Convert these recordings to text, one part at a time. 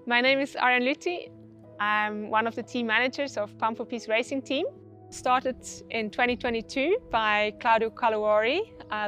My name is Arjan Lutti. I'm one of the team managers of Pump for Peace racing team. Started in 2022 by Claudio Caluori,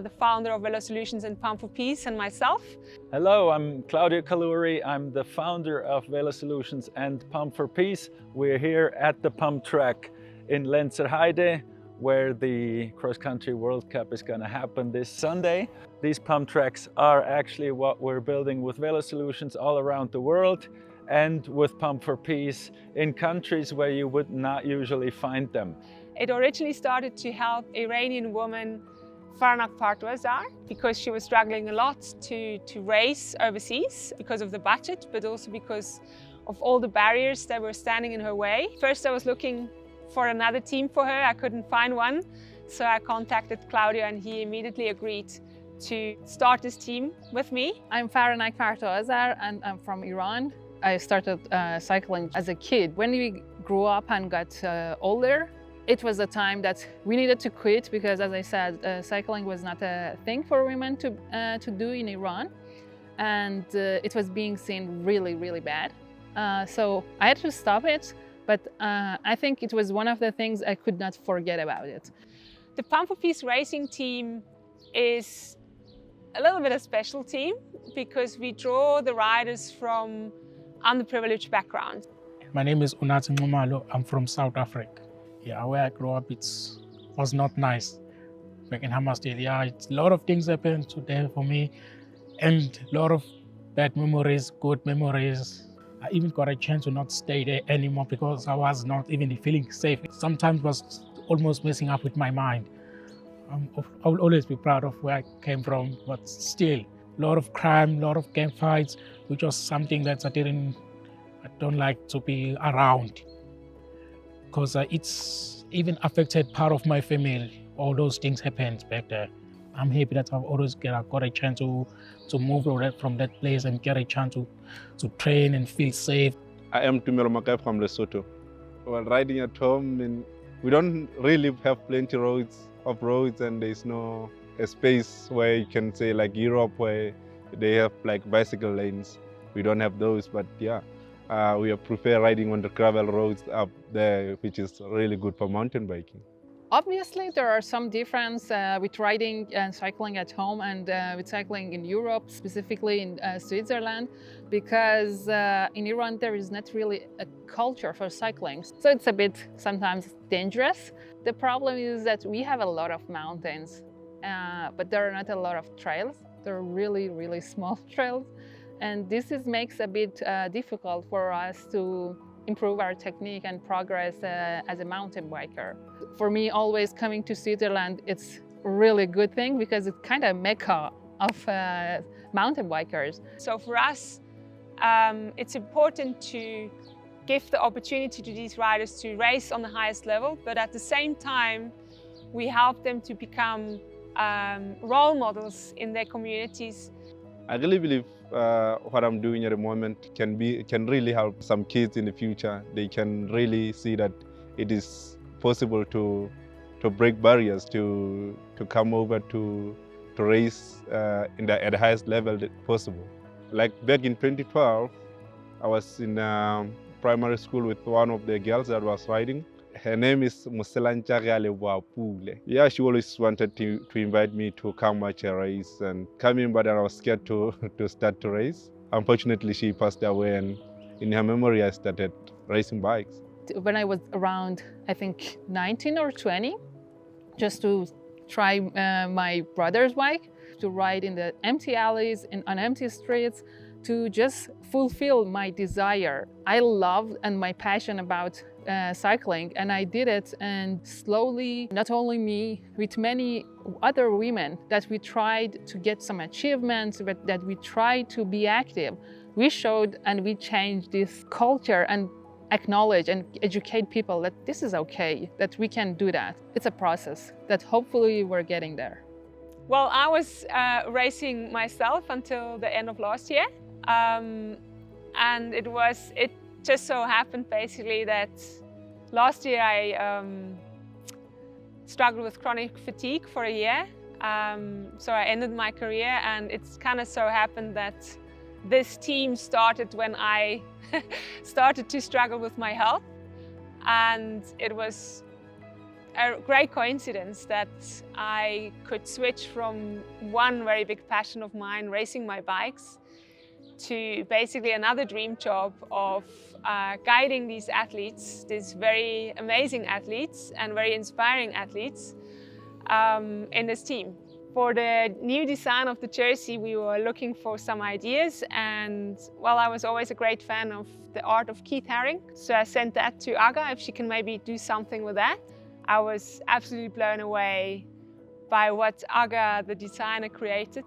the founder of Velo Solutions and Pump for Peace, and myself. Hello, I'm Claudio Caluori. I'm the founder of Velo Solutions and Pump for Peace. We're here at the pump track in Lenzerheide, where the Cross Country World Cup is going to happen this Sunday. These pump tracks are actually what we're building with Velo Solutions all around the world and with Pump for Peace in countries where you would not usually find them. It originally started to help Iranian woman Farnak Partwazar because she was struggling a lot to race overseas because of the budget, but also because of all the barriers that were standing in her way. First, I was looking for another team for her. I couldn't find one, so I contacted Claudio and he immediately agreed to start this team with me. I'm Farnak Partwazar and I'm from Iran. I started cycling as a kid. When we grew up and got older, it was a time that we needed to quit because, as I said, cycling was not a thing for women to do in Iran, and it was being seen really, really bad. So I had to stop it, but I think it was one of the things I could not forget about it. The Pump for Peace racing team is a little bit a special team because we draw the riders from underprivileged backgrounds. My name is Unathi Nxumalo. I'm from South Africa. Yeah, where I grew up, was not nice. Back in Hammarsdale, yeah, a lot of things happened today for me, and a lot of bad memories, good memories. I even got a chance to not stay there anymore because I was not even feeling safe. Sometimes was almost messing up with my mind. I will always be proud of where I came from, but still, a lot of crime, a lot of gang fights, which was something that I don't like to be around. Because it's even affected part of my family. All those things happened back there. I'm happy that I've always got a chance to move from that place and get a chance to train and feel safe. I am Tumelo Makai from Lesotho. While riding at home, and we don't really have plenty of roads, and there's no a space where you can say like Europe where they have like bicycle lanes. We don't have those, but yeah. We prefer riding on the gravel roads up there, which is really good for mountain biking. Obviously, there are some difference with riding and cycling at home and with cycling in Europe, specifically in Switzerland, because in Iran there is not really a culture for cycling. So it's a bit sometimes dangerous. The problem is that we have a lot of mountains, but there are not a lot of trails. There are really, really small trails. And this makes a bit difficult for us to improve our technique and progress as a mountain biker. For me, always coming to Switzerland, it's a really good thing because it's kind of mecca of mountain bikers. So for us, it's important to give the opportunity to these riders to race on the highest level, but at the same time, we help them to become role models in their communities. I really believe what I'm doing at the moment can really help some kids in the future. They can really see that it is possible to break barriers, to come over to race at the highest level possible. Like back in 2012, I was in primary school with one of the girls that was riding. Her name is Muselanchagale Wapule. Yeah, she always wanted to invite me to come watch a race and coming, but I was scared to start to race. Unfortunately, she passed away, and in her memory, I started racing bikes. When I was around, I think 19 or 20, just to try my brother's bike, to ride in the empty alleys, on empty streets, to just fulfill my desire. I love and my passion about cycling, and I did it, and slowly, not only me, with many other women, that we tried to get some achievements, but that we tried to be active. We showed and we changed this culture and acknowledge and educate people that this is okay, that we can do that. It's a process that hopefully we're getting there. Well, I was racing myself until the end of last year. And it just so happened basically that last year I struggled with chronic fatigue for a year. So I ended my career, and it's kind of so happened that This team started when I started to struggle with my health, and it was a great coincidence that I could switch from one very big passion of mine, racing my bikes, to basically another dream job of guiding these athletes, these very amazing athletes and very inspiring athletes in this team. For the new design of the jersey, we were looking for some ideas, and well, I was always a great fan of the art of Keith Haring, so I sent that to Aga if she can maybe do something with that. I was absolutely blown away by what Aga, the designer, created.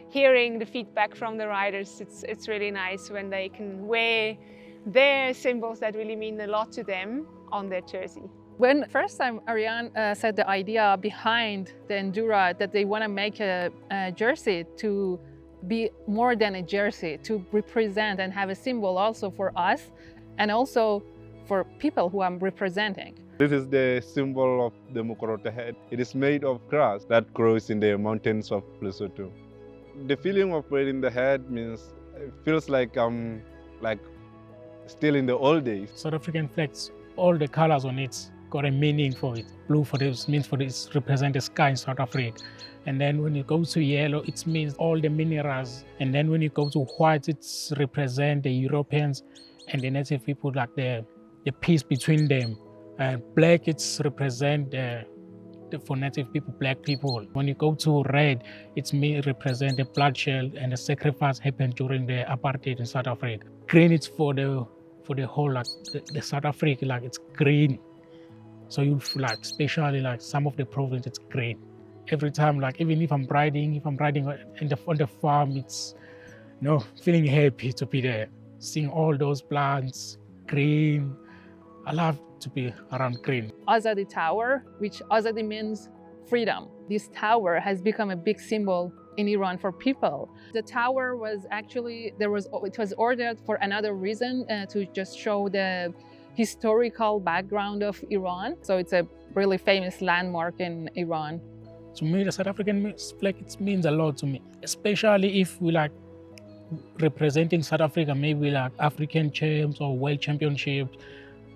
Hearing the feedback from the riders, it's really nice when they can wear their symbols that really mean a lot to them on their jersey. When first time Ariane said the idea behind the Endura, that they want to make a jersey to be more than a jersey, to represent and have a symbol also for us and also for people who I'm representing. This is the symbol of the Mukurata head. It is made of grass that grows in the mountains of Lesotho. The feeling of wearing the head means it feels like I'm still in the old days. South African flags, all the colors on it got a meaning for it. Blue for this means for this represent the sky in South Africa. And then when you go to yellow, it means all the minerals. And then when you go to white, it represent the Europeans and the native people, like the peace between them. Black, it's represent for native people, black people. When you go to red, it may represent the bloodshed and the sacrifice happened during the apartheid in South Africa. Green, it's for the whole, like the South Africa, like it's green. So you like, especially like some of the province, it's green. Every time, like even if I'm riding on the farm, it's feeling happy to be there, seeing all those plants, green. I love to be around green. Azadi Tower, which Azadi means freedom. This tower has become a big symbol in Iran for people. The tower was actually, it was ordered for another reason, to just show the historical background of Iran. So it's a really famous landmark in Iran. To me, the South African flag, it means a lot to me, especially if we like representing South Africa, maybe like African champs or world championships.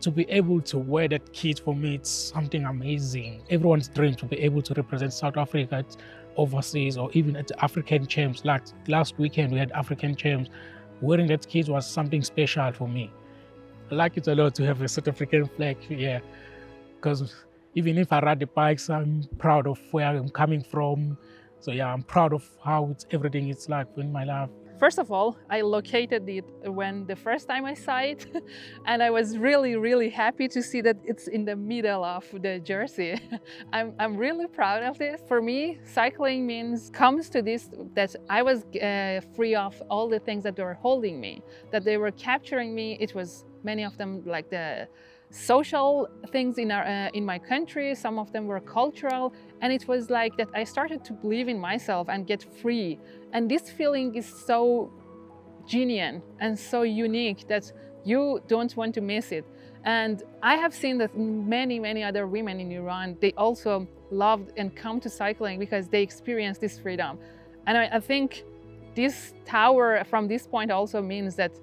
To be able to wear that kit, for me, it's something amazing. Everyone's dream to be able to represent South Africa overseas or even at the African champs. Like last weekend, we had African champs. Wearing that kit was something special for me. I like it a lot to have a South African flag, yeah. Because even if I ride the bikes, I'm proud of where I'm coming from. So yeah, I'm proud of how everything is like in my life. First of all, I located it when the first time I saw it, and I was really, really happy to see that it's in the middle of the jersey. I'm really proud of this. For me, cycling comes to this, that I was free of all the things that were holding me, that they were capturing me. It was many of them like the social things in my country, some of them were cultural, and it was like that I started to believe in myself and get free. And this feeling is so genuine and so unique that you don't want to miss it. And I have seen that many, many other women in Iran, they also loved and come to cycling because they experience this freedom. And I think this tower from this point also means that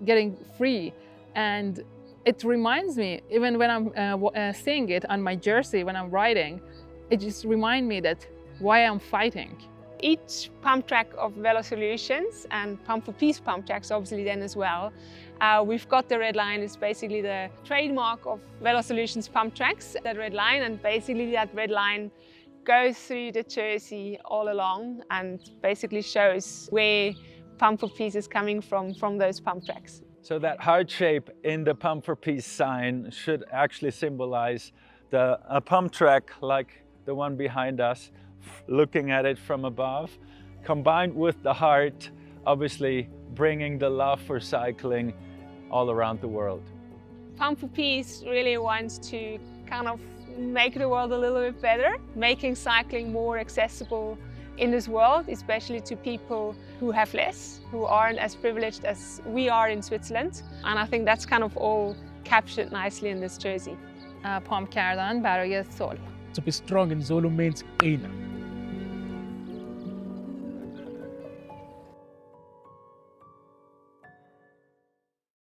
getting free. And it reminds me, even when I'm seeing it on my jersey, when I'm riding, it just reminds me that why I'm fighting. Each pump track of Velo Solutions and Pump for Peace pump tracks obviously then as well, we've got the red line. It's basically the trademark of Velo Solutions pump tracks, that red line, and basically that red line goes through the jersey all along and basically shows where Pump for Peace is coming from those pump tracks. So that heart shape in the Pump for Peace sign should actually symbolize a pump track like the one behind us, looking at it from above, combined with the heart, obviously bringing the love for cycling all around the world. Pump for Peace really wants to kind of make the world a little bit better, making cycling more accessible in this world, especially to people who have less, who aren't as privileged as we are in Switzerland. And I think that's kind of all captured nicely in this jersey. پام کردن برای صلح. To be strong in Zulu means قین.